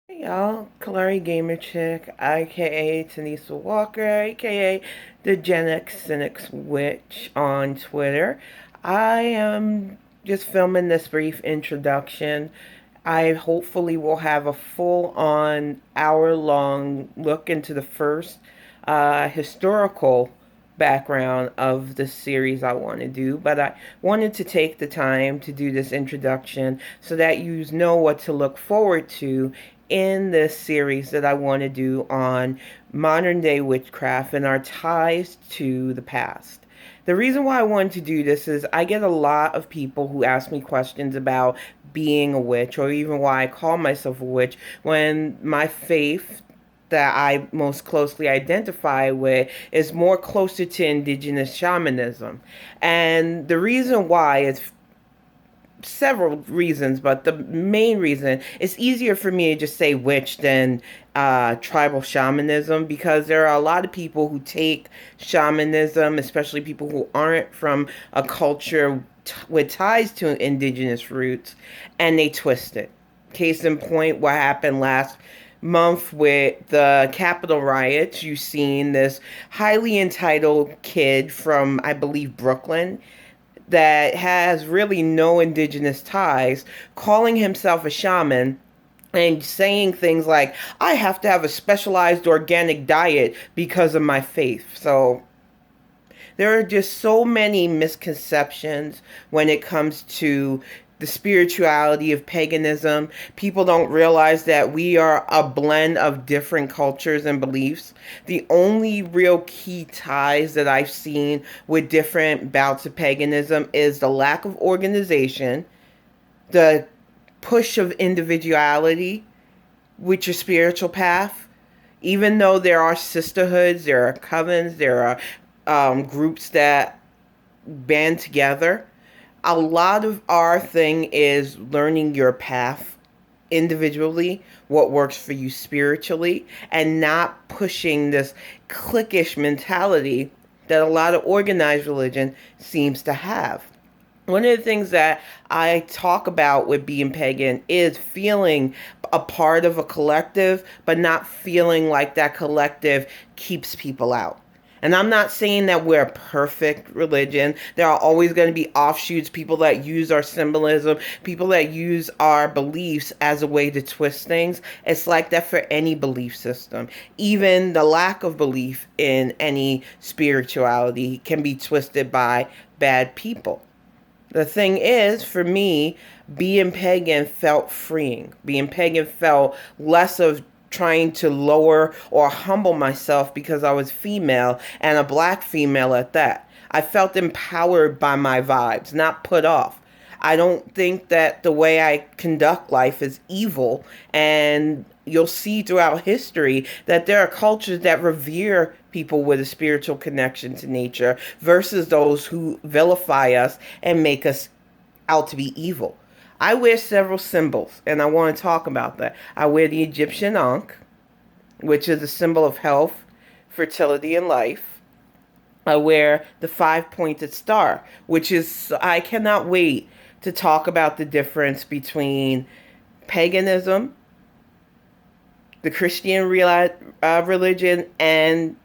Hey y'all, Kalari Gamer Chick, aka Tanisa Walker, aka the Gen X Cynics Witch on Twitter. I am just filming this brief introduction. I hopefully will have a full on hour-long look into the first historical background of the series I want to do, but I wanted to take the time to do this introduction so that you know what to look forward to in this series that I want to do on modern day witchcraft and our ties to the past. The reason why I wanted to do this is I get a lot of people who ask me questions about being a witch or even why I call myself a witch when my faith that I most closely identify with is more closer to indigenous shamanism. And the reason why is several reasons, but the main reason it's easier for me to just say witch than tribal shamanism because there are a lot of people who take shamanism, especially people who aren't from a culture with ties to indigenous roots, and they twist it. Case in point, what happened last month with the Capitol riots, you've seen this highly entitled kid from, I believe, Brooklyn that has really no indigenous ties, calling himself a shaman and saying things like, I have to have a specialized organic diet because of my faith. So there are just so many misconceptions when it comes to the spirituality of paganism. People don't realize that we are a blend of different cultures and beliefs. The only real key ties that I've seen with different bouts of paganism is the lack of organization, the push of individuality with your spiritual path. Even though there are sisterhoods, there are covens, there are groups that band together, a lot of our thing is learning your path individually, what works for you spiritually, and not pushing this cliquish mentality that a lot of organized religion seems to have. One of the things that I talk about with being pagan is feeling a part of a collective, but not feeling like that collective keeps people out. And I'm not saying that we're a perfect religion. There are always going to be offshoots, people that use our symbolism, people that use our beliefs as a way to twist things. It's like that for any belief system. Even the lack of belief in any spirituality can be twisted by bad people. The thing is, for me, being pagan felt freeing. Being pagan felt less of trying to lower or humble myself because I was female and a black female at that. I felt empowered by my vibes, not put off. I don't think that the way I conduct life is evil. And you'll see throughout history that there are cultures that revere people with a spiritual connection to nature versus those who vilify us and make us out to be evil. I wear several symbols, and I want to talk about that. I wear the Egyptian Ankh, which is a symbol of health, fertility, and life. I wear the five-pointed star, which is, I cannot wait to talk about the difference between paganism, the Christian religion, and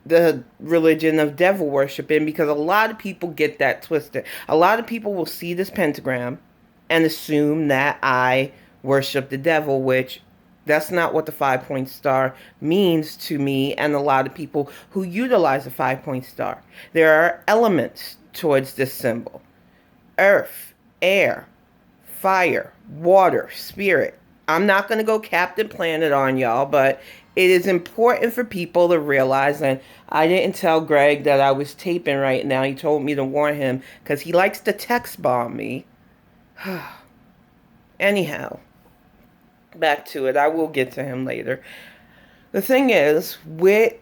the religion of devil worshiping, because a lot of people get that twisted. A lot of people will see this pentagram and assume that I worship the devil, which that's not what the 5 point star means to me and a lot of people who utilize the 5 point star. There are elements towards this symbol: earth, air, fire, water, spirit. I'm not going to go Captain Planet on y'all, but it is important for people to realize, and I didn't tell Greg that I was taping right now. He told me to warn him because he likes to text bomb me. Anyhow, back to it. I will get to him later. The thing is, with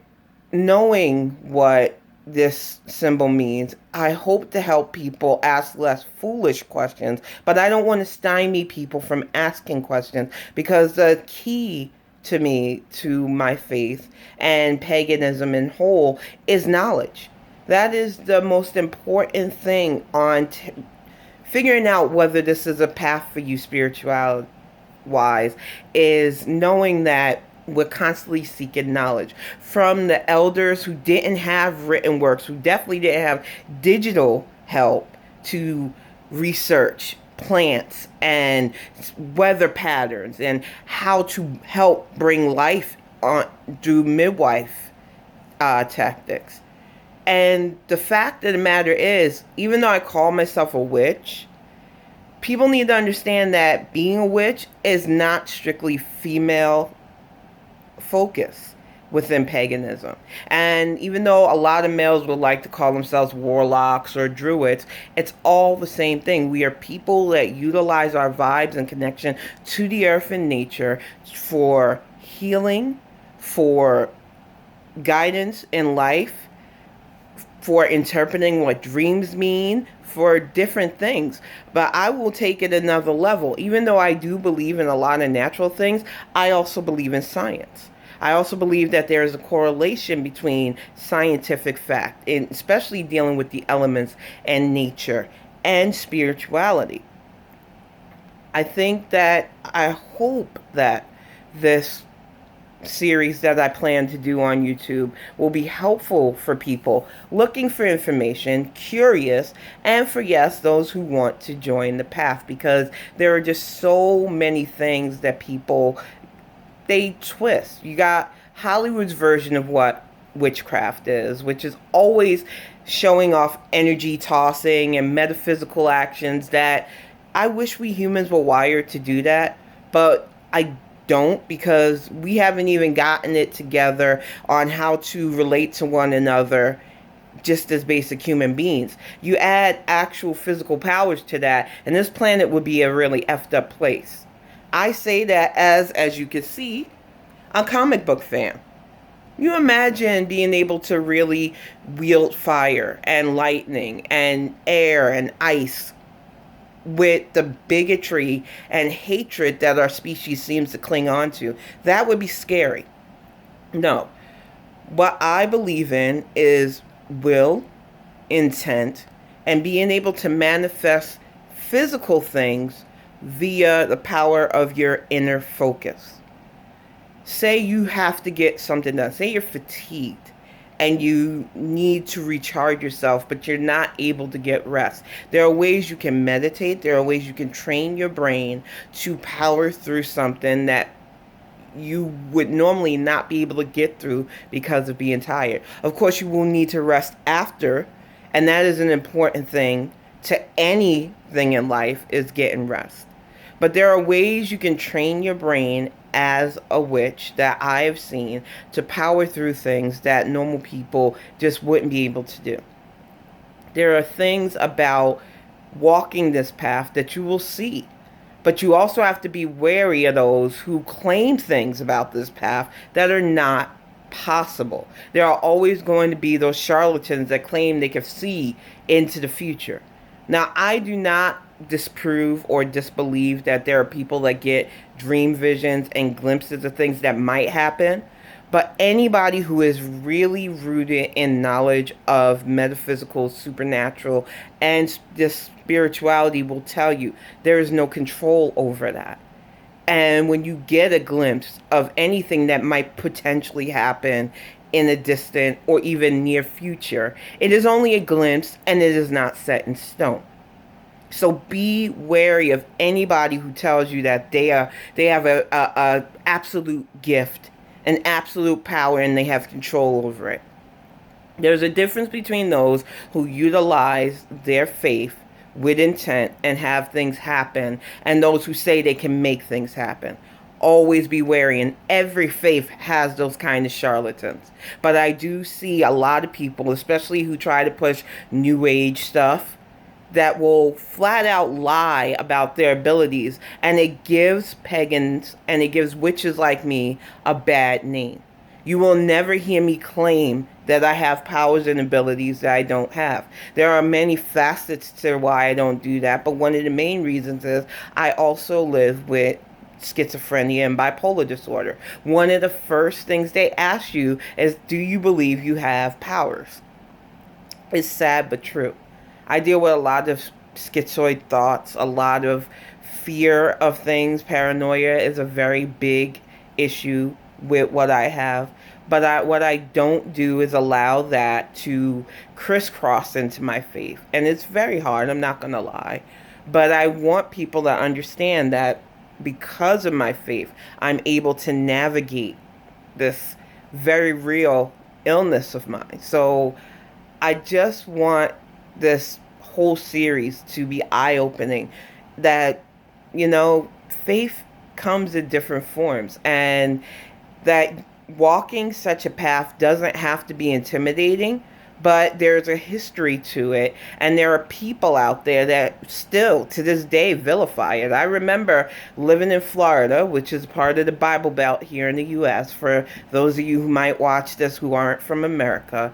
knowing what this symbol means, I hope to help people ask less foolish questions, but I don't want to stymie people from asking questions, because the key to me, to my faith and paganism in whole, is knowledge. That is the most important thing on figuring out whether this is a path for you spirituality. wise is knowing that we're constantly seeking knowledge from the elders who didn't have written works, who definitely didn't have digital help to research plants and weather patterns and how to help bring life on through midwife tactics. And the fact of the matter is, even though I call myself a witch, people need to understand that being a witch is not strictly female focus within paganism. And even though a lot of males would like to call themselves warlocks or druids, it's all the same thing. We are people that utilize our vibes and connection to the earth and nature for healing, for guidance in life, for interpreting what dreams mean, for different things. But I will take it another level. Even though I do believe in a lot of natural things, I also believe in science. I also believe that there is a correlation between scientific fact, and especially dealing with the elements and nature and spirituality. I think that I hope that this series that I plan to do on YouTube will be helpful for people looking for information, curious, and for, yes, those who want to join the path, because there are just so many things that people, they twist. You got Hollywood's version of what witchcraft is, which is always showing off energy tossing and metaphysical actions that I wish we humans were wired to do that, but I don't, because we haven't even gotten it together on how to relate to one another just as basic human beings. You add actual physical powers to that, and this planet would be a really effed up place. I say that as you can see, a comic book fan. You imagine being able to really wield fire and lightning and air and ice with the bigotry and hatred that our species seems to cling on to. That would be scary. No. What I believe in is will, intent, and being able to manifest physical things via the power of your inner focus. Say you have to get something done. Say you're fatigued and you need to recharge yourself, but you're not able to get rest. There are ways you can meditate. There are ways you can train your brain to power through something that you would normally not be able to get through because of being tired. Of course, you will need to rest after, and that is an important thing to anything in life, is getting rest. But there are ways you can train your brain as a witch that I have seen to power through things that normal people just wouldn't be able to do. There are things about walking this path that you will see, but you also have to be wary of those who claim things about this path that are not possible. There are always going to be those charlatans that claim they can see into the future. Now, I do not disprove or disbelieve that there are people that get dream visions and glimpses of things that might happen, but anybody who is really rooted in knowledge of metaphysical, supernatural, and this spirituality will tell you there is no control over that. And when you get a glimpse of anything that might potentially happen in a distant or even near future, it is only a glimpse and it is not set in stone. So be wary of anybody who tells you that they have a absolute gift, an absolute power, and they have control over it. There's a difference between those who utilize their faith with intent and have things happen, and those who say they can make things happen. Always be wary, and every faith has those kind of charlatans. But I do see a lot of people, especially who try to push New Age stuff, that will flat out lie about their abilities, and it gives pagans and it gives witches like me a bad name. You will never hear me claim that I have powers and abilities that I don't have. There are many facets to why I don't do that, but one of the main reasons is I also live with schizophrenia and bipolar disorder. One of the first things they ask you is, do you believe you have powers? It's sad but true. I deal with a lot of schizoid thoughts, a lot of fear of things, paranoia is a very big issue with what I have. But what I don't do is allow that to crisscross into my faith. And it's very hard, I'm not going to lie. But I want people to understand that because of my faith, I'm able to navigate this very real illness of mine. So I just want this whole series to be eye opening that, faith comes in different forms, and that walking such a path doesn't have to be intimidating, but there's a history to it, and there are people out there that still to this day vilify it. I remember living in Florida, which is part of the Bible Belt here in the US, for those of you who might watch this who aren't from America,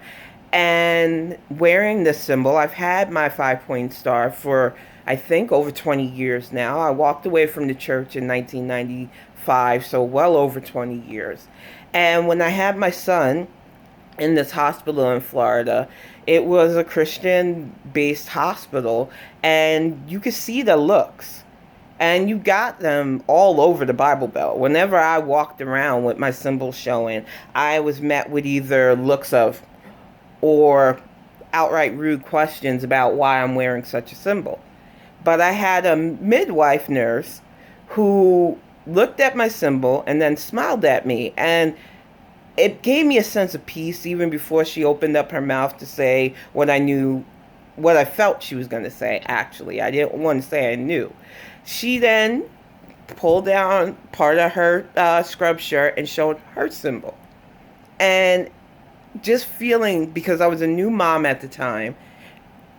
and wearing this symbol. I've had my 5-point star for, I think, over 20 years now. I walked away from the church in 1995, so well over 20 years. And when I had my son in this hospital in Florida, it was a Christian-based hospital, and you could see the looks. And you got them all over the Bible Belt. Whenever I walked around with my symbol showing, I was met with either looks of or outright rude questions about why I'm wearing such a symbol. But I had a midwife nurse who looked at my symbol and then smiled at me, and it gave me a sense of peace even before she opened up her mouth to say what I felt she was going to say. Actually, I didn't want to say I knew. She then pulled down part of her scrub shirt and showed her symbol. And just feeling, because I was a new mom at the time,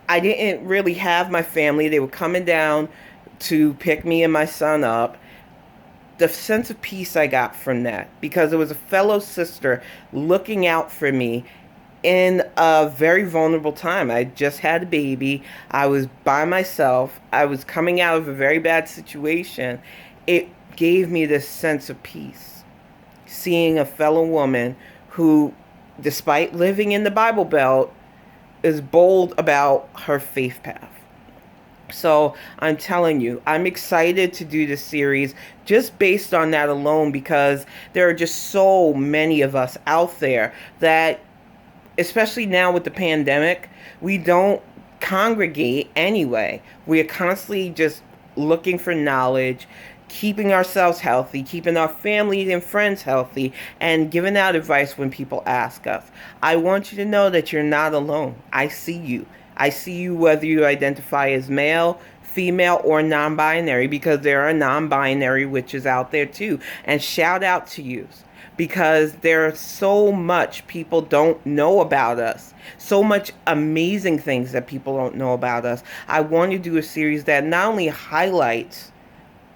I didn't really have my family. They were coming down to pick me and my son up. The sense of peace I got from that, because it was a fellow sister looking out for me in a very vulnerable time. I just had a baby. I was by myself. I was coming out of a very bad situation. It gave me this sense of peace, seeing a fellow woman who, despite living in the Bible Belt, is bold about her faith path. So I'm telling you, I'm excited to do this series just based on that alone, because there are just so many of us out there that, especially now with the pandemic, we don't congregate anyway. We are constantly just looking for knowledge, keeping ourselves healthy, keeping our families and friends healthy, and giving out advice when people ask us. I want you to know that you're not alone. I see you. I see you whether you identify as male, female, or non-binary, because there are non-binary witches out there too. And shout out to you, because there's so much people don't know about us. So much amazing things that people don't know about us. I want to do a series that not only highlights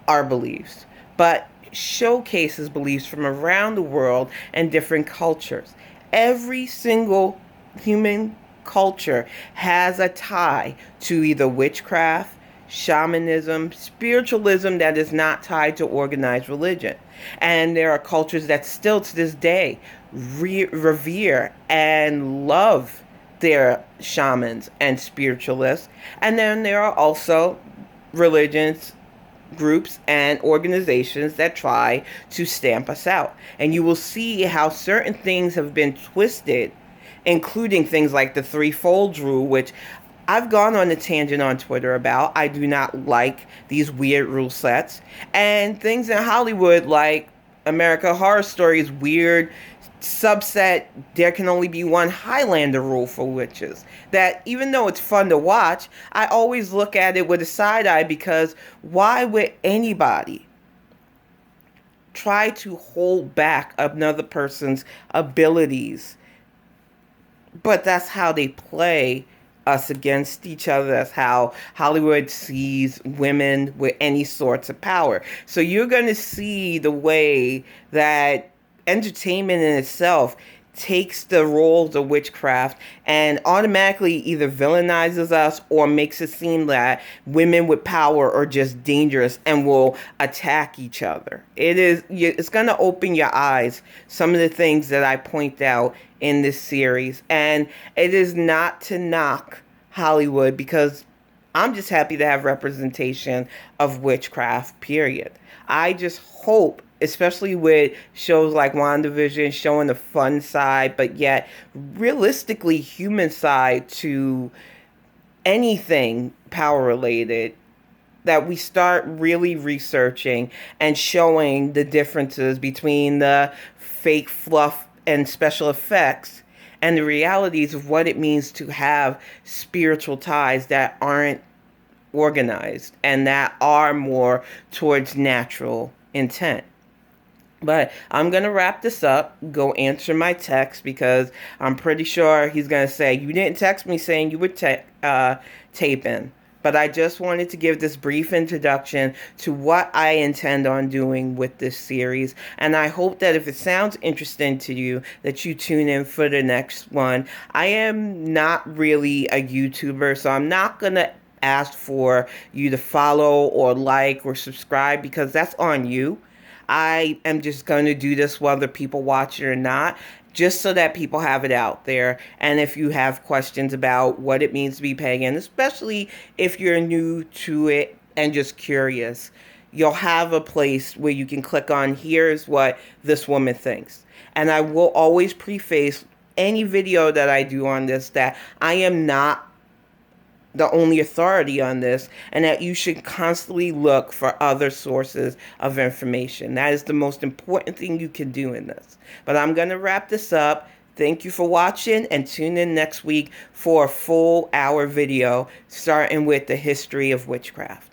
our beliefs, but showcases beliefs from around the world and different cultures. Every single human culture has a tie to either witchcraft, shamanism, spiritualism that is not tied to organized religion. And there are cultures that still to this day revere and love their shamans and spiritualists. And then there are also religions, groups, and organizations that try to stamp us out. And you will see how certain things have been twisted, including things like the threefold rule, which I've gone on a tangent on Twitter about. I do not like these weird rule sets. And things in Hollywood like American Horror Story's weird subset, there can only be one Highlander rule for witches. That even though it's fun to watch, I always look at it with a side eye, because why would anybody try to hold back another person's abilities? But that's how they play us against each other. That's how Hollywood sees women with any sorts of power. So you're going to see the way that entertainment in itself takes the roles of witchcraft and automatically either villainizes us or makes it seem that women with power are just dangerous and will attack each other. It's going to open your eyes, some of the things that I point out in this series. And it is not to knock Hollywood, because I'm just happy to have representation of witchcraft, period. I just hope, especially with shows like WandaVision showing the fun side, but yet realistically human side to anything power related, that we start really researching and showing the differences between the fake fluff and special effects and the realities of what it means to have spiritual ties that aren't organized and that are more towards natural intent. But I'm going to wrap this up, go answer my text because I'm pretty sure he's going to say, you didn't text me saying you were taping. But I just wanted to give this brief introduction to what I intend on doing with this series. And I hope that if it sounds interesting to you, that you tune in for the next one. I am not really a YouTuber, so I'm not going to ask for you to follow or like or subscribe because that's on you. I am just going to do this whether people watch it or not, just so that people have it out there. And if you have questions about what it means to be pagan, especially if you're new to it and just curious, you'll have a place where you can click on, here's what this woman thinks. And I will always preface any video that I do on this that I am not the only authority on this, and that you should constantly look for other sources of information. That is the most important thing you can do in this. But I'm going to wrap this up. Thank you for watching, and tune in next week for a full hour video starting with the history of witchcraft.